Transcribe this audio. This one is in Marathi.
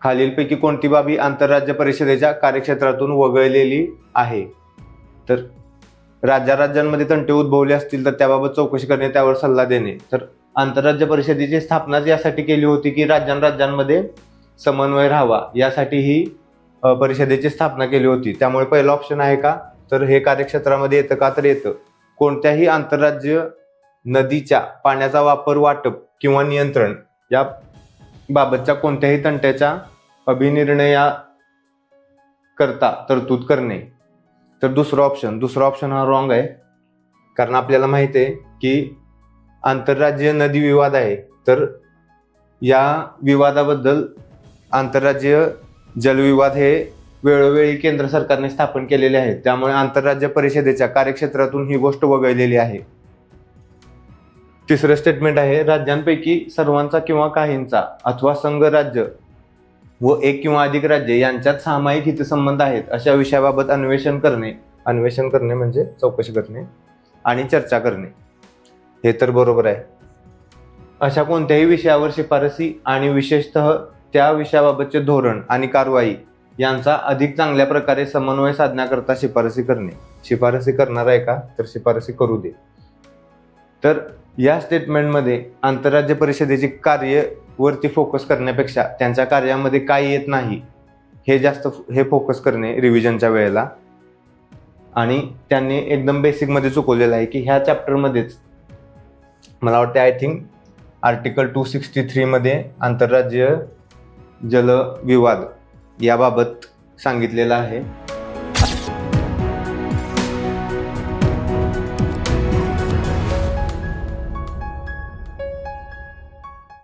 खालीलपैकी कोणती बाबी आंतरराज्य परिषदेच्या कार्यक्षेत्रातून वगळलेली आहे? तर राज्यांमध्ये तंटे उद्भवले असतील तर त्याबाबत चौकशी करणे, त्यावर सल्ला देणे. तर आंतरराज्य परिषदेची स्थापनाच यासाठी केली होती की राज्यांमध्ये समन्वय राहावा, यासाठी ही परिषदेची स्थापना केली होती. त्यामुळे पहिला ऑप्शन आहे का? तर हे कार्यक्षेत्रामध्ये येतं का? तर येतं. कोणत्याही आंतरराज्य नदीच्या पाण्याचा वापर, वाटप किंवा नियंत्रण या बाबतच्या कोणत्याही तंट्याच्या अभिनिर्णया करता तरतूद करणे. तर दुसरा ऑप्शन हा रॉंग आहे, कारण आपल्याला माहिती आहे की आंतरराज्यीय नदी विवाद आहे. तर या विवादाबद्दल आंतरराज्यीय जलविवाद हे वेळोवेळी केंद्र सरकारने स्थापन केलेले आहेत. त्यामुळे आंतरराज्य परिषदेच्या कार्यक्षेत्रातून ही गोष्ट वगळलेली आहे. तिसरं स्टेटमेंट आहे, राज्यांपैकी सर्वांचा किंवा काहींचा अथवा संघ राज्य व एक किंवा अधिक राज्य यांच्यात सामायिक हितसंबंध आहेत अशा विषयाबाबत अन्वेषण करणे म्हणजे चौकशी करणे आणि चर्चा करणे. हे तर बरोबर आहे. अशा कोणत्याही विषयावर शिफारसी आणि विशेषतः त्या विषयाबाबतचे धोरण आणि कारवाई यांचा अधिक चांगल्या प्रकारे समन्वय साधण्याकरता शिफारसी करणे. शिफारसी करणार आहे का? तर शिफारसी करू दे. तर या स्टेटमेंटमध्ये आंतरराज्य परिषदेची कार्यवरती फोकस करण्यापेक्षा त्यांच्या कार्यामध्ये काय येत नाही हे फोकस करणे रिव्हिजनच्या वेळेला. आणि त्यांनी एकदम बेसिकमध्ये चुकवलेलं आहे की ह्या चॅप्टरमध्येच मला वाटते आय थिंक आर्टिकल 263 मध्ये आंतरराज्य जलविवाद याबाबत सांगितलेलं आहे.